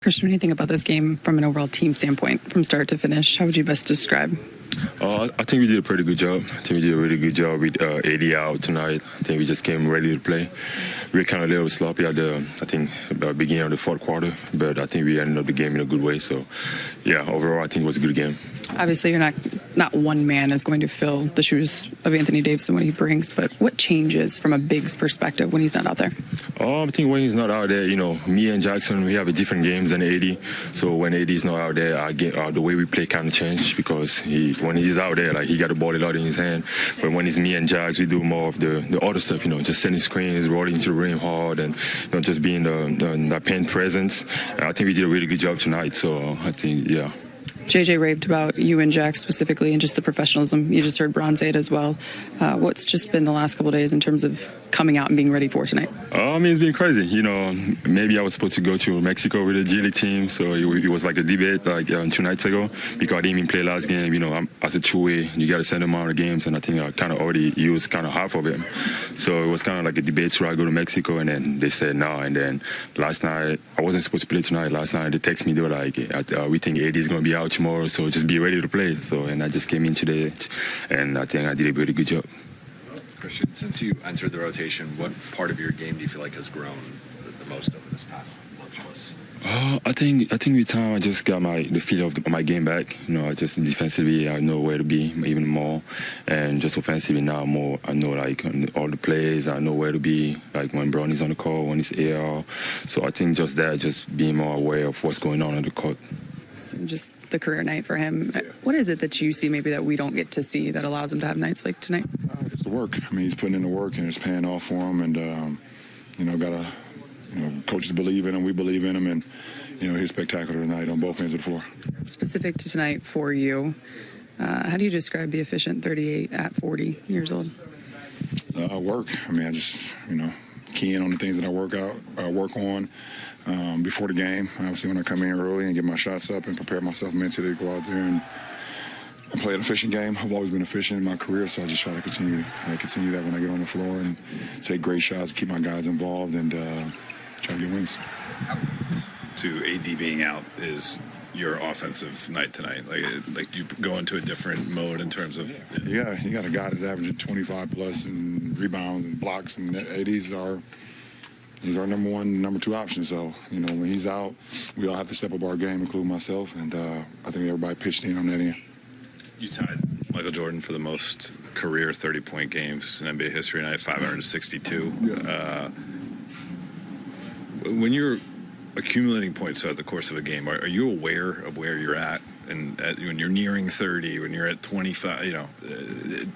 Christian, when you think about this game from an overall team standpoint, from start to finish, how would you best describe? I think we did a pretty good job. I think we did a really good job with AD out tonight. I think we just came ready to play. We were kind of a little sloppy at the beginning of the fourth quarter, but I think we ended up the game in a good way. So, yeah, overall, I think it was a good game. Obviously, you're not one man is going to fill the shoes of Anthony Davis and what he brings, but what changes from a big's perspective when he's not out there? I think when he's not out there, me and Jaxson, we have a different games than AD. So when AD is not out there, the way we play kind of changed because when he's out there, he got the ball a lot in his hand. But when it's me and Jax, we do more of the other stuff, just setting screens, rolling to the rim hard, and just being the paint presence. I think we did a really good job tonight. So I think, yeah. JJ raved about you and Jax specifically and just the professionalism. You just heard Bron say it as well. What's just been the last couple of days in terms of coming out and being ready for tonight? It's been crazy. Maybe I was supposed to go to Mexico with the G League team, so it was like a debate 2 nights ago because I didn't even play last game. I'm as a two-way, you got to send them out of games, and I think I kind of already used kind of half of it. So it was kind of like a debate, should I go to Mexico? And then they said no. And then last night, I wasn't supposed to play tonight. Last night, they texted me, they were like, we think AD is going to be out tomorrow, so just be ready to play. And I just came in today, and I think I did a pretty good job. Christian, since you entered the rotation, what part of your game do you feel like has grown the most over this past month plus? I think with time I just got the feel of my game back. I just defensively I know where to be even more, and just offensively now more I know all the plays. I know where to be when Bron is on the court, when it's AR. So I think just being more aware of what's going on the court. Just the career night for him. What is it that you see maybe that we don't get to see that allows him to have nights like tonight? It's the work. He's putting in the work and it's paying off for him. And coaches believe in him. We believe in him. And he's spectacular tonight on both ends of the floor. Specific to tonight for you, how do you describe the efficient 38 at 40 years old? Work. I just key in on the things that I work on. Before the game, obviously when I come in early and get my shots up and prepare myself mentally to go out there and play an efficient game. I've always been efficient in my career, so I just try to continue that when I get on the floor and take great shots, keep my guys involved, and try to get wins. To AD being out is your offensive night tonight? Like you go into a different mode in terms of... Yeah, you got a guy that's averaging 25 plus and rebounds and blocks, and AD's he's our number one, number two option. So, when he's out, we all have to step up our game, including myself. And I think everybody pitched in on that end. You tied Michael Jordan for the most career 30-point games in NBA history tonight, 562. Yeah. When you're accumulating points throughout the course of a game, are you aware of where you're at? And when you're nearing 30, when you're at 25,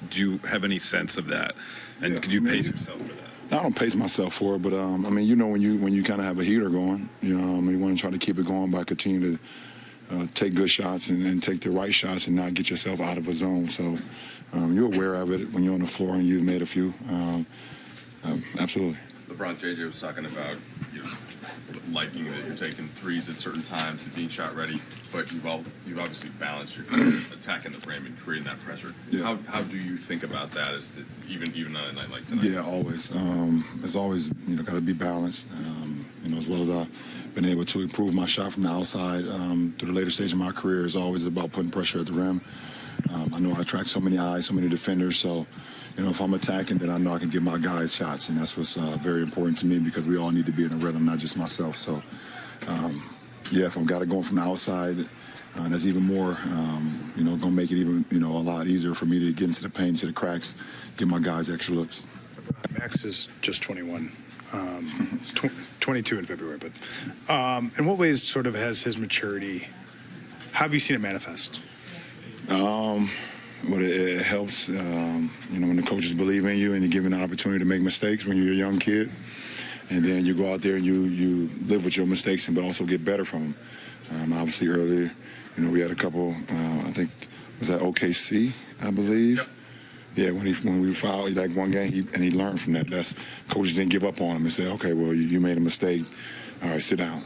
do you have any sense of that? And could you pace yourself for that? I don't pace myself for it, but when you kind of have a heater going, you want to try to keep it going by continuing to take good shots and take the right shots and not get yourself out of a zone. So you're aware of it when you're on the floor and you've made a few. Absolutely. LeBron, JJ was talking about liking that you're taking threes at certain times and being shot ready, but you've obviously balanced your attacking the frame and creating that pressure. Yeah. How do you think about that even on a night like tonight? Yeah, always. It's always got to be balanced. As well as I've been able to improve my shot from the outside through the later stage of my career, is always about putting pressure at the rim. I know I attract so many eyes, so many defenders, so if I'm attacking, then I know I can give my guys shots, and that's what's very important to me because we all need to be in a rhythm, not just myself. So, if I've got it going from the outside, that's even more, going to make it even, a lot easier for me to get into the paint, to the cracks, give my guys extra looks. Max is just 21. 22 in February, but in what ways sort of has his maturity, how have you seen it manifest? But it helps, when the coaches believe in you and you give an opportunity to make mistakes when you're a young kid. And then you go out there and you live with your mistakes but also get better from them. Obviously earlier, we had a couple, I think, was that OKC, I believe? Yep. Yeah, when we fouled one game, he learned from that. Coaches didn't give up on him and say, okay, well, you made a mistake. All right, sit down.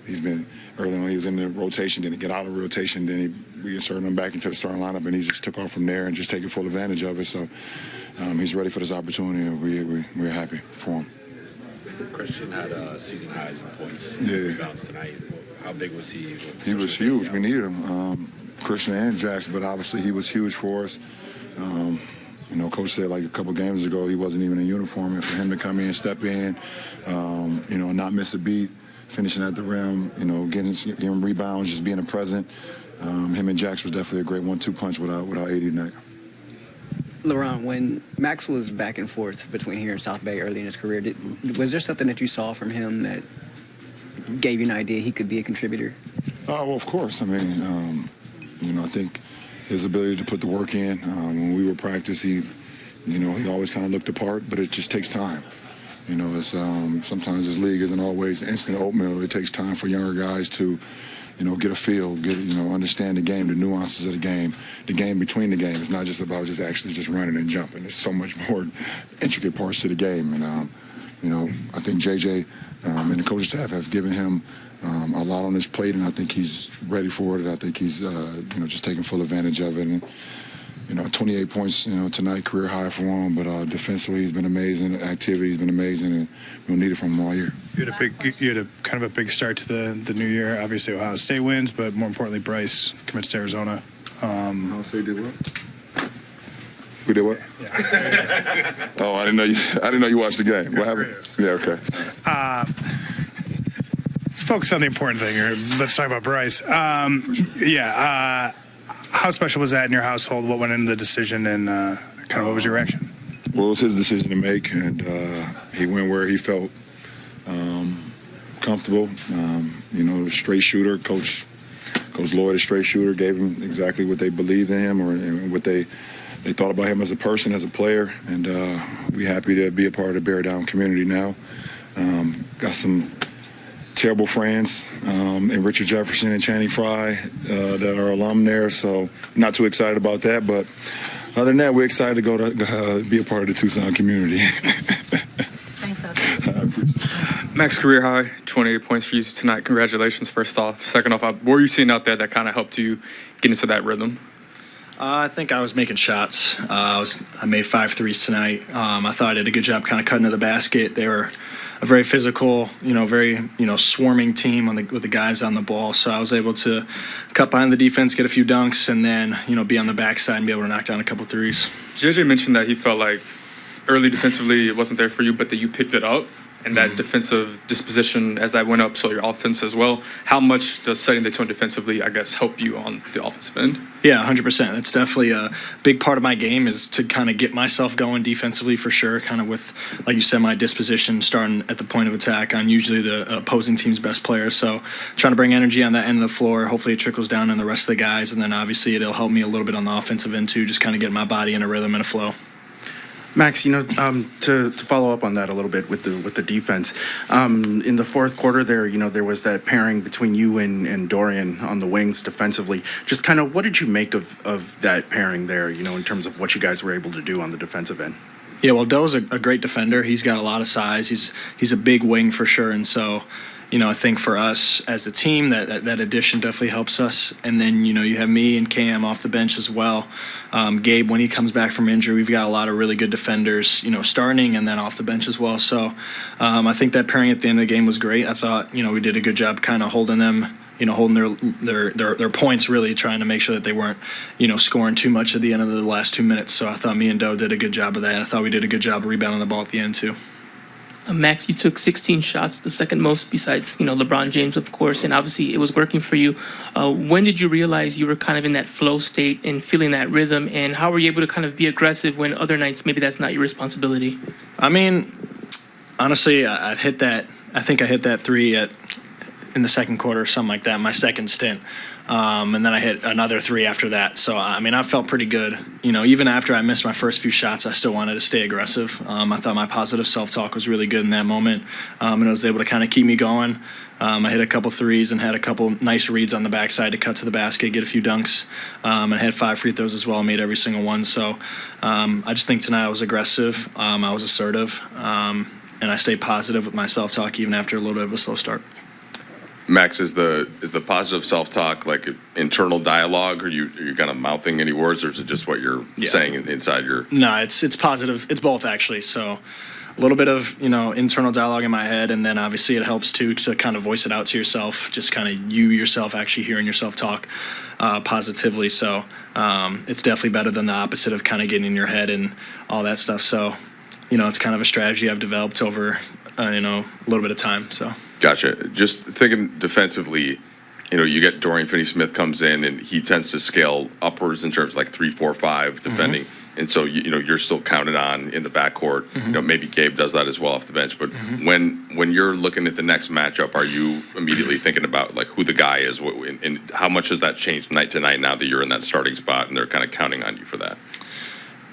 He's been early on. He was in the rotation, didn't get out of the rotation. Then we inserted him back into the starting lineup, and he just took off from there and just taking full advantage of it. So he's ready for this opportunity, and we're happy for him. Christian had season highs in points, yeah. Rebounds tonight. How big was he? He was huge. We needed him, Christian and Jax, but obviously he was huge for us. Coach said like a couple games ago he wasn't even in uniform, and for him to come in, step in, not miss a beat, finishing at the rim, getting rebounds, just being a present. Him and Jax was definitely a great 1-2 punch without AD tonight. LeBron, when Max was back and forth between here and South Bay early in his career, was there something that you saw from him that gave you an idea he could be a contributor? Well, of course. I mean, I think his ability to put the work in. When we were practice, he always kind of looked the part, but it just takes time. It's, sometimes this league isn't always instant oatmeal. It takes time for younger guys to, get a feel, understand the game, the nuances of the game between the game. It's not just about just running and jumping. There's so much more intricate parts to the game. And, I think JJ and the coaching staff have given him a lot on his plate, and I think he's ready for it. I think he's, just taking full advantage of it. And, 28 points, tonight, career high for him. But defensively, he's been amazing. Activity, he's been amazing, and we'll need it from him all year. You had a kind of a big start to the new year. Obviously, Ohio State wins, but more importantly, Bryce commits to Arizona. Ohio State did what? We did what? Yeah. Oh, I didn't know you watched the game. What happened? Yeah, okay. Let's focus on the important thing here. Let's talk about Bryce. How special was that in your household? What went into the decision, and kind of what was your reaction? Well, it was his decision to make, and he went where he felt comfortable. Straight shooter. Coach Lloyd, a straight shooter, gave him exactly what they believed in him, or what they thought about him as a person, as a player, and we're happy to be a part of the Bear Down community now. Got some terrible friends in Richard Jefferson and Channing Frye that are alum there, so not too excited about that. But other than that, we're excited to go to be a part of the Tucson community. Thanks, Max, career high, 28 points for you tonight. Congratulations, first off. Second off, what were you seeing out there that kind of helped you get into that rhythm? I think I was making shots. I made 5 threes tonight. I thought I did a good job kind of cutting to the basket. They were a very physical, very, swarming team with the guys on the ball. So I was able to cut behind the defense, get a few dunks, and then, be on the backside and be able to knock down a couple threes. JJ mentioned that he felt like early defensively it wasn't there for you, but that you picked it up. And that defensive disposition as that went up, so your offense as well. How much does setting the tone defensively, I guess, help you on the offensive end? Yeah, 100%. It's definitely a big part of my game is to kind of get myself going defensively for sure, kind of with, like you said, my disposition starting at the point of attack on usually the opposing team's best players. So trying to bring energy on that end of the floor. Hopefully it trickles down on the rest of the guys, and then obviously it'll help me a little bit on the offensive end too, just kind of get my body in a rhythm and a flow. Max, to follow up on that a little bit with the defense, in the fourth quarter there was that pairing between you and Dorian on the wings defensively. Just kind of what did you make of that pairing there, in terms of what you guys were able to do on the defensive end? Yeah, well, Doe's a great defender. He's got a lot of size. He's a big wing for sure, and so I think for us as a team, that addition definitely helps us. And then, you have me and Cam off the bench as well. Gabe, when he comes back from injury, we've got a lot of really good defenders, starting and then off the bench as well. So I think that pairing at the end of the game was great. I thought, we did a good job kind of holding them, holding their points, really trying to make sure that they weren't, scoring too much at the end of the last 2 minutes. So I thought me and Doe did a good job of that. And I thought we did a good job of rebounding the ball at the end too. Max, you took 16 shots, the second most besides, LeBron James, of course, and obviously it was working for you. When did you realize you were kind of in that flow state and feeling that rhythm, and how were you able to kind of be aggressive when other nights maybe that's not your responsibility? I mean, honestly, I think I hit that three in the second quarter or something like that, my second stint. And then I hit another three after that. So, I felt pretty good. Even after I missed my first few shots, I still wanted to stay aggressive. I thought my positive self-talk was really good in that moment, and it was able to kind of keep me going. I hit a couple threes and had a couple nice reads on the backside to cut to the basket, get a few dunks, and I had 5 free throws as well. I made every single one. So I just think tonight I was aggressive. I was assertive, and I stayed positive with my self-talk even after a little bit of a slow start. Max, is the positive self-talk like internal dialogue, or you kind of mouthing any words, or is it just what you're saying inside your? No, it's positive. It's both actually. So little bit of, internal dialogue in my head. And then obviously it helps too to kind of voice it out to yourself, just kind of you yourself actually hearing yourself talk positively. So it's definitely better than the opposite of kind of getting in your head and all that stuff. So, it's kind of a strategy I've developed over, a little bit of time. So. Gotcha. Just thinking defensively, you get Dorian Finney-Smith comes in and he tends to scale upwards in terms of like 3, 4, 5 defending. And so, you're still counted on in the backcourt. Maybe Gabe does that as well off the bench. But when you're looking at the next matchup, are you immediately thinking about like who the guy is and how much has that changed night to night now that you're in that starting spot and they're kind of counting on you for that?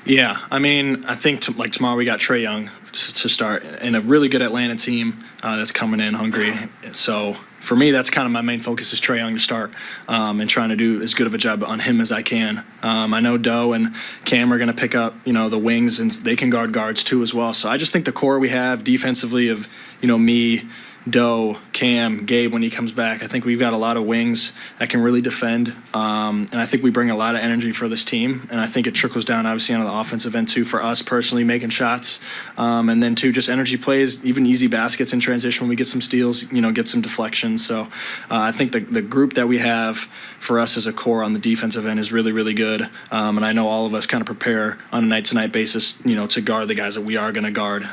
Yeah, I mean, I think tomorrow we got Trae Young to start and a really good Atlanta team that's coming in hungry. So for me, that's kind of my main focus is Trae Young to start and trying to do as good of a job on him as I can. I know Doe and Cam are going to pick up, the wings, and they can guard guards too as well. So I just think the core we have defensively of, me, Doe, Cam, Gabe when he comes back. I think we've got a lot of wings that can really defend, and I think we bring a lot of energy for this team. And I think it trickles down obviously on the offensive end too for us personally making shots, and then too just energy plays, even easy baskets in transition when we get some steals, get some deflections. So I think the group that we have for us as a core on the defensive end is really really good, and I know all of us kind of prepare on a night-to-night basis, to guard the guys that we are going to guard.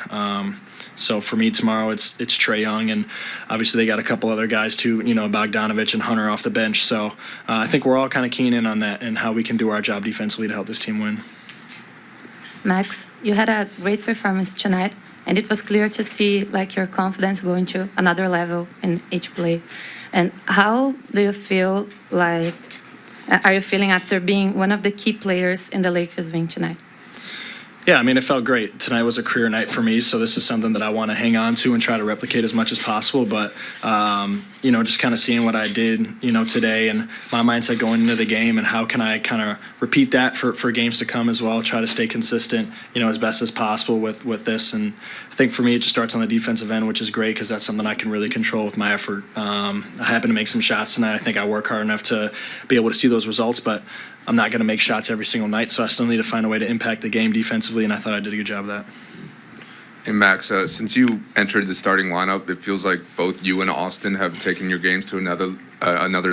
So for me tomorrow, it's Trae Young, and obviously they got a couple other guys too, Bogdanovich and Hunter off the bench. So I think we're all kind of keen in on that and how we can do our job defensively to help this team win. Max, you had a great performance tonight, and it was clear to see like your confidence going to another level in each play. And how do you feel like? Are you feeling after being one of the key players in the Lakers win tonight? Yeah, I mean, it felt great. Tonight was a career night for me, so this is something that I want to hang on to and try to replicate as much as possible. But, just kind of seeing what I did, today and my mindset going into the game and how can I kind of repeat that for games to come as well, try to stay consistent, as best as possible with this. And I think for me, it just starts on the defensive end, which is great because that's something I can really control with my effort. I happen to make some shots tonight. I think I work hard enough to be able to see those results, but I'm not going to make shots every single night, so I still need to find a way to impact the game defensively, and I thought I did a good job of that. And Max, since you entered the starting lineup, it feels like both you and Austin have taken your games to another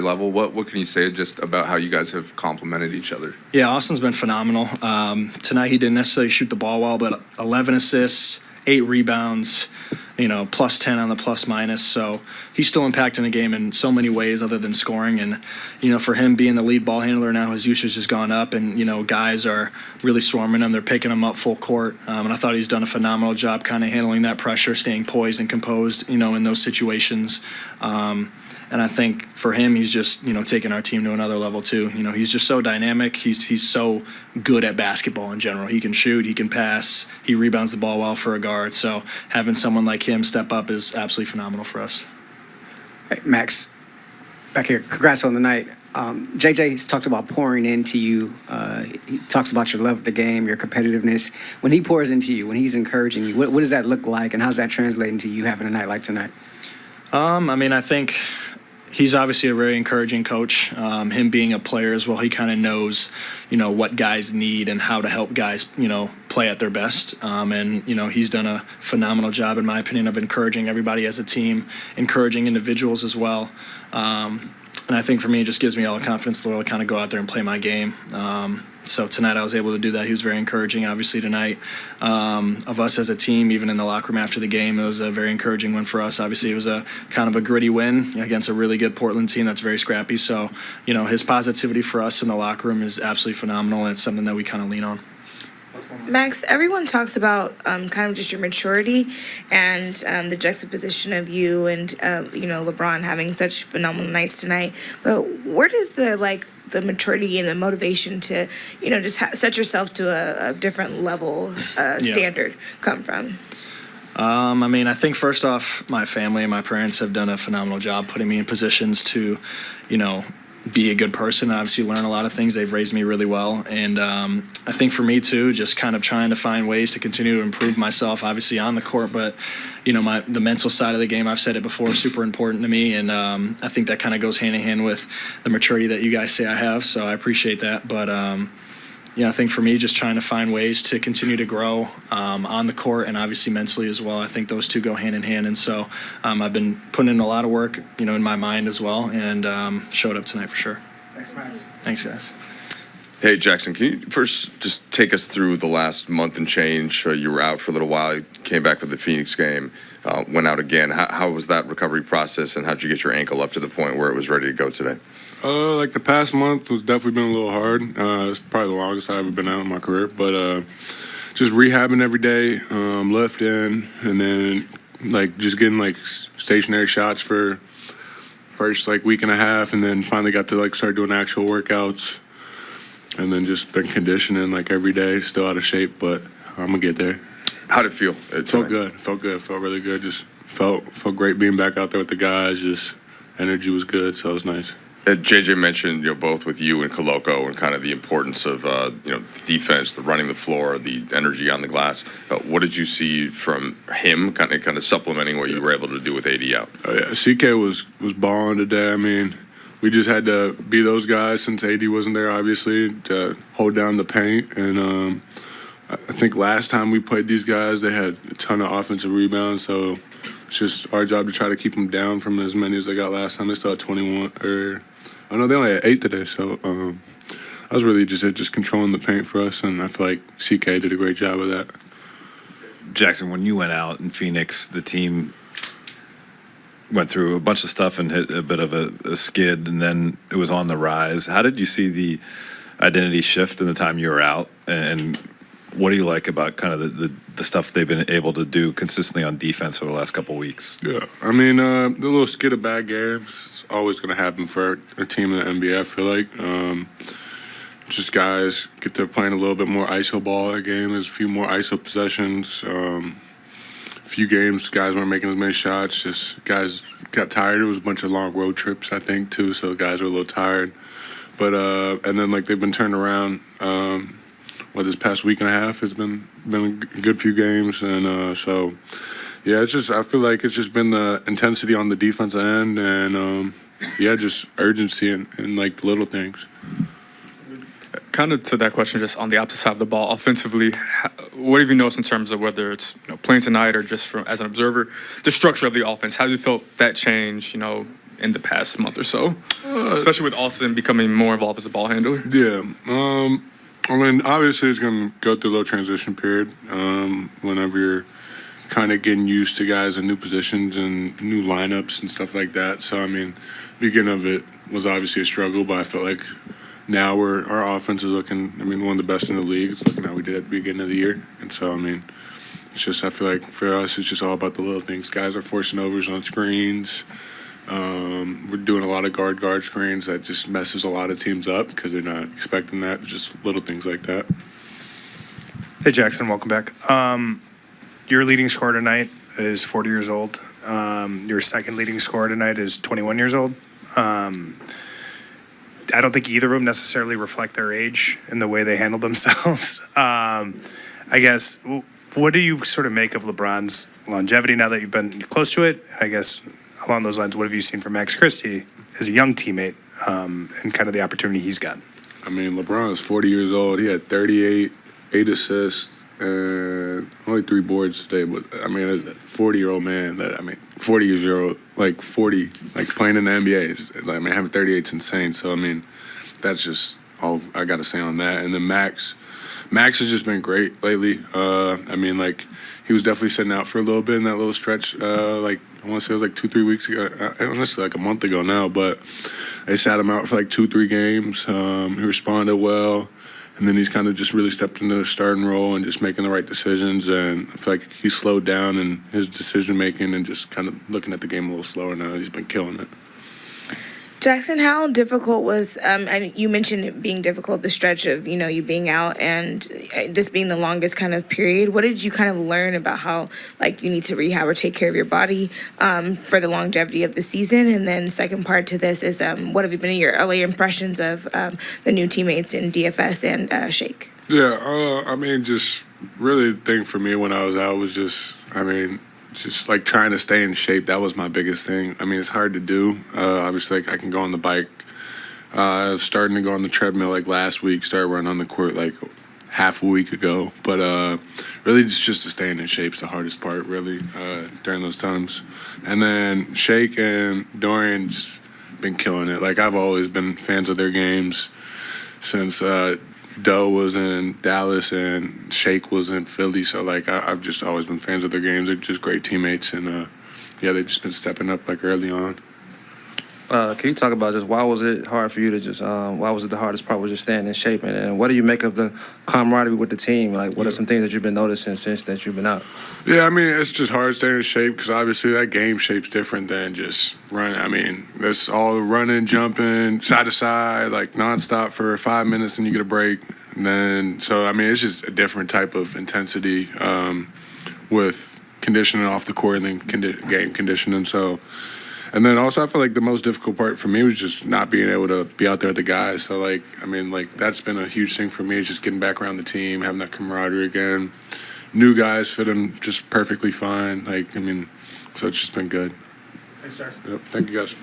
level. What can you say just about how you guys have complemented each other? Yeah, Austin's been phenomenal. Tonight he didn't necessarily shoot the ball well, but 11 assists, 8 rebounds, plus 10 on the plus minus. So he's still impacting the game in so many ways other than scoring. And, for him being the lead ball handler now, his usage has gone up and, guys are really swarming him. They're picking him up full court. And I thought he's done a phenomenal job kind of handling that pressure, staying poised and composed, in those situations. And I think for him, he's just, taking our team to another level too. He's just so dynamic. He's so good at basketball in general. He can shoot, he can pass, he rebounds the ball well for a guard. So having someone like him step up is absolutely phenomenal for us. Hey, Max, back here, congrats on the night. JJ's talked about pouring into you. He talks about your love of the game, your competitiveness. When he pours into you, when he's encouraging you, what does that look like, and how's that translating to you having a night like tonight? I think he's obviously a very encouraging coach. Him being a player as well, he kind of knows, what guys need and how to help guys, play at their best. And he's done a phenomenal job, in my opinion, of encouraging everybody as a team, encouraging individuals as well. And I think for me, it just gives me all the confidence in the world to kind of go out there and play my game. So tonight I was able to do that. He was very encouraging, obviously, tonight. Of us as a team, even in the locker room after the game, it was a very encouraging win for us. Obviously, it was a kind of a gritty win against a really good Portland team that's very scrappy. So, his positivity for us in the locker room is absolutely phenomenal, and it's something that we kind of lean on. Max, everyone talks about kind of just your maturity and the juxtaposition of you and, LeBron having such phenomenal nights tonight. But where does the maturity and the motivation to, just set yourself to a different level standard come from? I think first off, my family and my parents have done a phenomenal job putting me in positions to, be a good person and obviously learn a lot of things. They've raised me really well. And I think for me too, just kind of trying to find ways to continue to improve myself, obviously on the court, but the mental side of the game, I've said it before, is super important to me. And I think that kind of goes hand in hand with the maturity that you guys say I have. So I appreciate that. But I think for me, just trying to find ways to continue to grow on the court and obviously mentally as well. I think those two go hand in hand. And so I've been putting in a lot of work, in my mind as well, and showed up tonight for sure. Thanks, Max. Thanks, guys. Hey, Jaxson, can you first just take us through the last month and change? You were out for a little while, you came back for the Phoenix game, went out again. How was that recovery process, and how'd you get your ankle up to the point where it was ready to go today? Like the past month was definitely been a little hard. It's probably the longest I've ever been out in my career, but just rehabbing every day, lifting, and then just getting stationary shots for first week and a half, and then finally got to start doing actual workouts. And then just been conditioning every day, still out of shape, but I'm gonna get there. How'd it feel? It felt good. Felt really good. Just felt great being back out there with the guys. Just energy was good, so it was nice. JJ mentioned, both with you and Koloko, and kind of the importance of, defense, the running the floor, the energy on the glass. What did you see from him, kind of supplementing what you were able to do with AD out? Oh yeah, CK was balling today. I mean, we just had to be those guys since AD wasn't there, obviously, to hold down the paint. And I think last time we played these guys, they had a ton of offensive rebounds, so it's just our job to try to keep them down from as many as they got last time. They still had 21, they only had 8 today, so I was really just controlling the paint for us, and I feel like CK did a great job of that. Jaxson, when you went out in Phoenix, the team went through a bunch of stuff and hit a bit of a skid, and then it was on the rise. How did you see the identity shift in the time you were out, and what do you like about kind of the stuff they've been able to do consistently on defense over the last couple of weeks? Yeah, I mean, the little skid of bad games, it's always going to happen for a team in the NBA, I feel like. Just guys get to playing a little bit more ISO ball that game. There's a few more ISO possessions. A few games, guys weren't making as many shots. Just guys got tired. It was a bunch of long road trips, I think, too, so the guys were a little tired. But, and then, they've been turned around. This past week and a half has been a good few games, and so yeah, it's just I feel like it's just been the intensity on the defensive end, and just urgency and the little things. Kind of to that question, just on the opposite side of the ball, offensively, what have you noticed in terms of whether it's playing tonight or just from as an observer, the structure of the offense? How have you felt that change, in the past month or so, especially with Austin becoming more involved as a ball handler? Yeah. I mean, obviously, it's going to go through a little transition period whenever you're kind of getting used to guys in new positions and new lineups and stuff like that. So, I mean, beginning of it was obviously a struggle, but I felt like now our offense is looking, one of the best in the league. It's looking how we did at the beginning of the year. And so, it's just, I feel like for us, it's just all about the little things. Guys are forcing overs on screens. We're doing a lot of guard screens that just messes a lot of teams up because they're not expecting that. Just little things like that. Hey, Jaxson, welcome back. Your leading scorer tonight is 40 years old. Your second leading scorer tonight is 21 years old. I don't think either of them necessarily reflect their age in the way they handle themselves. I guess, what do you sort of make of LeBron's longevity now that you've been close to it? I guess along those lines, what have you seen from Max Christie as a young teammate and kind of the opportunity he's gotten? LeBron is 40 years old. He had 38, 8 assists, and only 3 boards today. But, a 40-year-old man, 40 years old, 40, playing in the NBA, having 38 is insane. So, that's just all I got to say on that. And then Max has just been great lately. He was definitely sitting out for a little bit in that little stretch, I want to say it was 2-3 weeks ago. Honestly, a month ago now, but they sat him out for 2-3 games. He responded well, and then he's kind of just really stepped into the starting role and just making the right decisions. And I feel like he's slowed down in his decision making and just kind of looking at the game a little slower now. He's been killing it. Jaxson, how difficult was, and you mentioned it being difficult, the stretch of, you being out and this being the longest kind of period. What did you kind of learn about how, you need to rehab or take care of your body for the longevity of the season? And then second part to this is, what have you been your early impressions of the new teammates in DFS and Shake? Yeah, just really the thing for me when I was out was just trying to stay in shape. That was my biggest thing. It's hard to do. Obviously, I can go on the bike I was starting to go on the treadmill like last week, started running on the court like half a week ago. But really just to staying in shape is the hardest part, really, during those times. And then Shake and Dorian just been killing it. Like, I've always been fans of their games since Doe was in Dallas and Shake was in Philly. So, like, I've just always been fans of their games. They're just great teammates. And, yeah, they've just been stepping up, like, early on. Can you talk about just why was it hard for you to just, why was it the hardest part was just staying in shape? And what do you make of the camaraderie with the team? Like, what are some things that you've been noticing since that you've been out? Yeah, I mean, it's just hard staying in shape because obviously that game shape's different than just running. I mean, it's all running, jumping, side to side, like nonstop for 5 minutes and you get a break. And then, so, I mean, it's just a different type of intensity with conditioning off the court and then game conditioning. So, and then also I feel like the most difficult part for me was just not being able to be out there with the guys. So, like, I mean, like, that's been a huge thing for me is just getting back around the team, having that camaraderie again. New guys fit in just perfectly fine. Like, I mean, so it's just been good. Thanks, Jaxson. Yep, thank you, guys.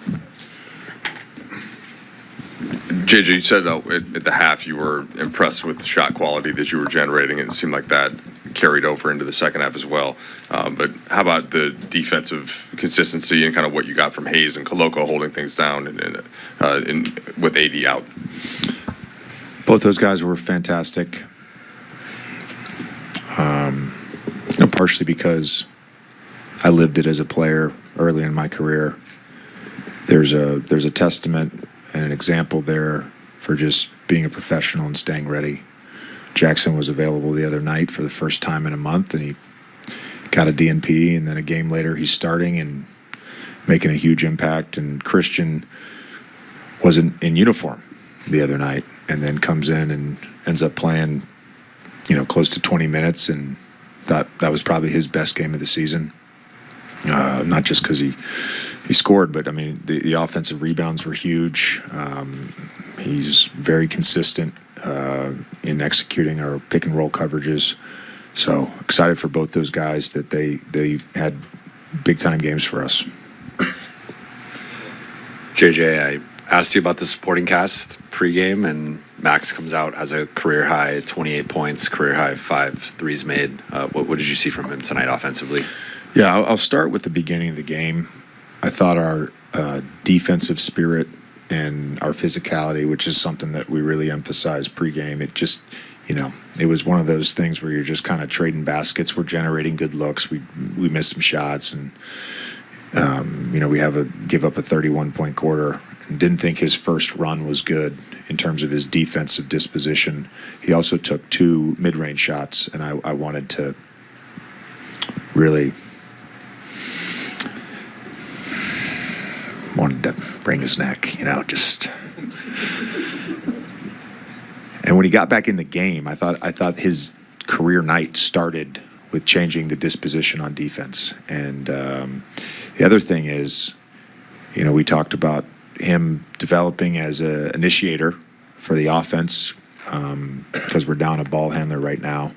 JJ, you said at the half you were impressed with the shot quality that you were generating, and it seemed like that carried over into the second half as well. But how about the defensive consistency and kind of what you got from Hayes and Koloko holding things down and with AD out? Both those guys were fantastic. Partially because I lived it as a player early in my career. There's a testament and an example there for just being a professional and staying ready. Jaxson was available the other night for the first time in a month, and he got a DNP, and then a game later he's starting and making a huge impact. And Christian wasn't in uniform the other night and then comes in and ends up playing, close to 20 minutes, and that was probably his best game of the season. Not just because he scored, but, I mean, the offensive rebounds were huge. He's very consistent in executing our pick and roll coverages. So excited for both those guys that they had big time games for us. JJ, I asked you about the supporting cast pregame, and Max comes out as a career high 28 points, career high 5 threes made. What did you see from him tonight offensively? Yeah, I'll start with the beginning of the game. I thought our defensive spirit and our physicality, which is something that we really emphasize pregame, it just, it was one of those things where you're just kind of trading baskets. We're generating good looks. We missed some shots, and we give up a 31-point quarter, and didn't think his first run was good in terms of his defensive disposition. He also took 2 mid-range shots, and I wanted to really bring his neck, just. And when he got back in the game, I thought his career night started with changing the disposition on defense. And the other thing is, we talked about him developing as an initiator for the offense because we're down a ball handler right now.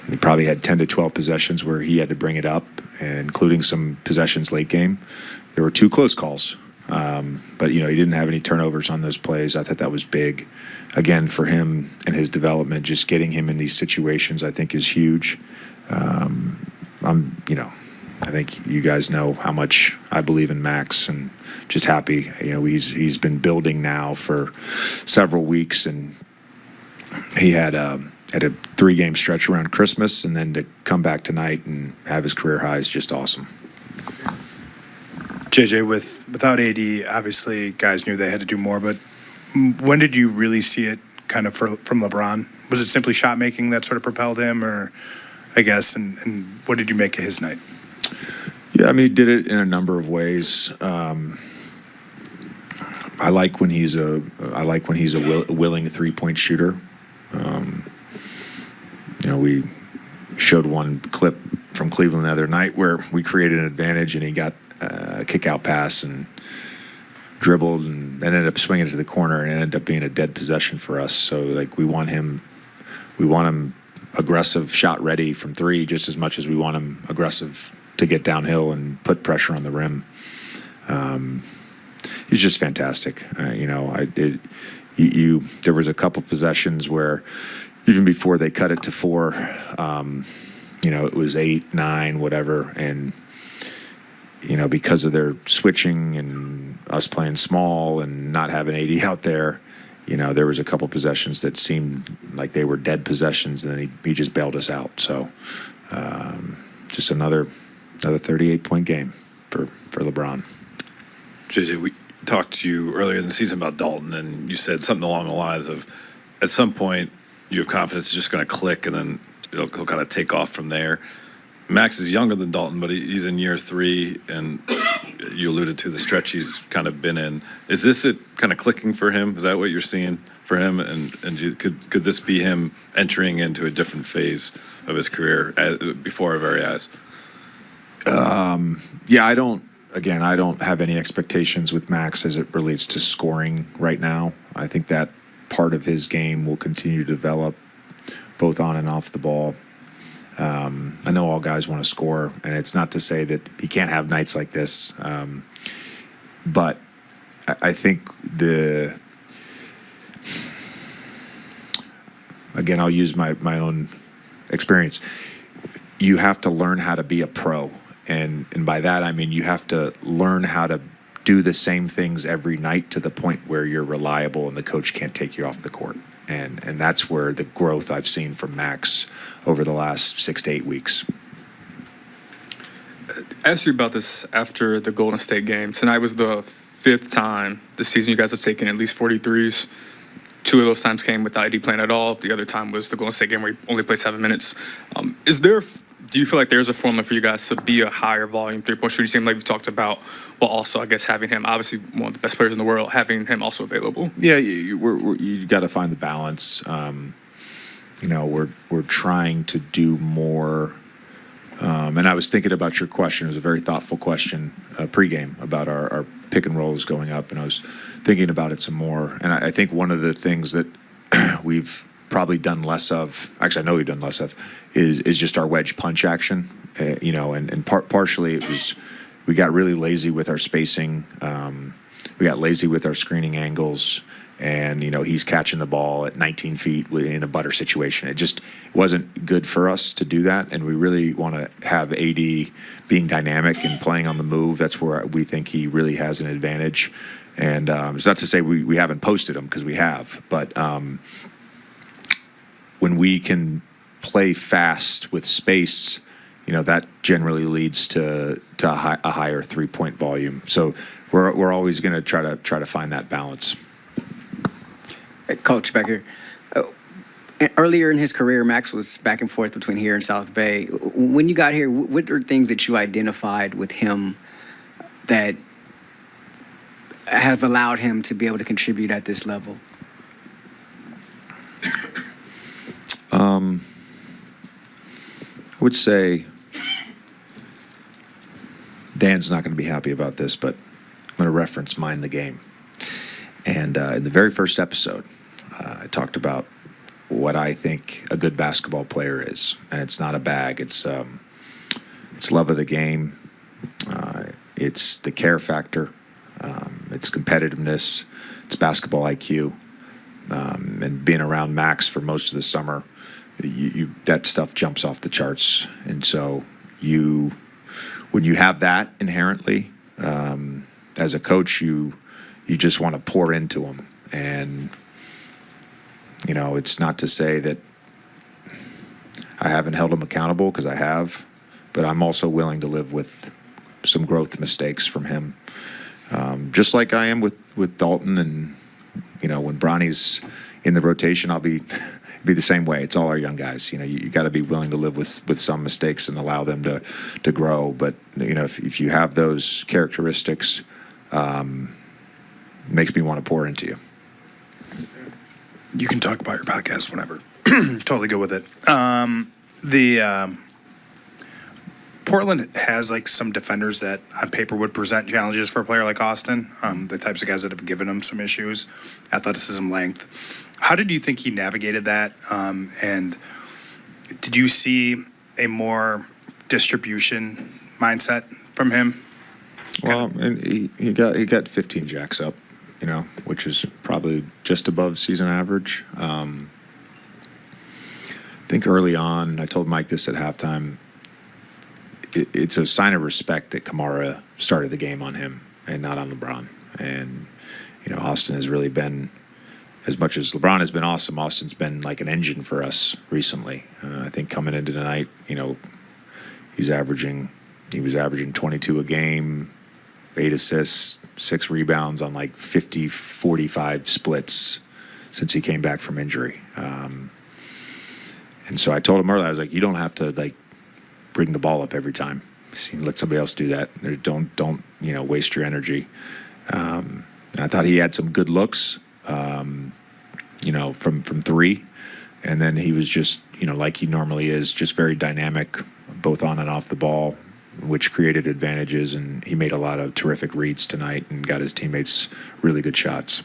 He probably had 10 to 12 possessions where he had to bring it up, including some possessions late game. There were 2 close calls, but, he didn't have any turnovers on those plays. I thought that was big. Again, for him and his development, just getting him in these situations I think is huge. I think you guys know how much I believe in Max, and just happy. He's been building now for several weeks, and he had a 3-game stretch around Christmas, and then to come back tonight and have his career high is just awesome. JJ, without AD, obviously guys knew they had to do more, but when did you really see it kind of from LeBron? Was it simply shot making that sort of propelled him, or I guess, and what did you make of his night? Yeah, I mean, he did it in a number of ways. I like when he's a willing 3-point shooter. We showed one clip from Cleveland the other night where we created an advantage and he got a kick-out pass and dribbled and ended up swinging it to the corner, and it ended up being a dead possession for us. So, like, we want him aggressive, shot ready from 3 just as much as we want him aggressive to get downhill and put pressure on the rim. he's just fantastic. There was a couple possessions where even before they cut it to 4, it was 8, 9, whatever, and because of their switching and us playing small and not having AD out there, there was a couple possessions that seemed like they were dead possessions, and then he just bailed us out. So just another 38-point game for LeBron. JJ, we talked to you earlier in the season about Dalton, and you said something along the lines of, at some point, you have confidence it's just going to click, and then he'll kind of take off from there. Max is younger than Dalton, but he's in year 3, and you alluded to the stretch he's kind of been in. Is this it kind of clicking for him? Is that what you're seeing for him? And could this be him entering into a different phase of his career before our very eyes? Yeah, I don't have any expectations with Max as it relates to scoring right now. I think that part of his game will continue to develop both on and off the ball. I know all guys want to score, and it's not to say that he can't have nights like this. But I think again, I'll use my own experience. You have to learn how to be a pro. And by that, I mean you have to learn how to do the same things every night to the point where you're reliable and the coach can't take you off the court. And that's where the growth I've seen from Max over the last 6 to 8 weeks. I asked you about this after the Golden State game. Tonight was the 5th time this season you guys have taken at least 43s. 2 of those times came without AD playing at all. The other time was the Golden State game where he only played 7 minutes. Do you feel like there's a formula for you guys to be a higher volume three-point shooting team like you've talked about, while also, I guess, having him, obviously one of the best players in the world, having him also available? Yeah, you got to find the balance. We're trying to do more. And I was thinking about your question. It was a very thoughtful question pregame about our pick and rolls going up, and I was thinking about it some more. And I think one of the things that we've probably done less of, actually I know we've done less of, is just our wedge punch action. And partially it was we got really lazy with our spacing. We got lazy with our screening angles. And, he's catching the ball at 19 feet in a butter situation. It just wasn't good for us to do that. And we really want to have AD being dynamic and playing on the move. That's where we think he really has an advantage. And it's not to say we haven't posted him, because we have. But when we can play fast with space, that generally leads to a higher three-point volume. So we're always going to try to find that balance. Coach, back here. Earlier in his career, Max was back and forth between here and South Bay. When you got here, what are things that you identified with him that have allowed him to be able to contribute at this level? I would say Dan's not going to be happy about this, but I'm going to reference Mind the Game. And in the very first episode, I talked about what I think a good basketball player is, and it's not a bag. It's love of the game. It's the care factor. It's competitiveness. It's basketball IQ. And being around Max for most of the summer, that stuff jumps off the charts. And so when you have that inherently, as a coach, you just want to pour into them. And, it's not to say that I haven't held them accountable, because I have, but I'm also willing to live with some growth mistakes from him. Just like I am with Dalton. And, when Bronny's in the rotation, I'll be the same way. It's all our young guys. You got to be willing to live with some mistakes and allow them to grow. But, if you have those characteristics, makes me want to pour into you. You can talk about your podcast whenever. Totally good with it. Portland has some defenders that on paper would present challenges for a player like Austin, the types of guys that have given him some issues, athleticism, length. How did you think he navigated that? And did you see a more distribution mindset from him? Well, and he got 15 jacks up, which is probably just above season average. I think early on, I told Mike this at halftime. It's a sign of respect that Kamara started the game on him and not on LeBron. And Austin has really been, as much as LeBron has been awesome, Austin's been like an engine for us recently. I think coming into tonight, he was averaging 22 a game, 8 assists, 6 rebounds on like 50-45 splits since he came back from injury. And so I told him earlier, I was like, you don't have to like bring the ball up every time. Let somebody else do that. Don't waste your energy. And I thought he had some good looks, from 3. And then he was just, like he normally is, just very dynamic, both on and off the ball, which created advantages. And he made a lot of terrific reads tonight and got his teammates really good shots.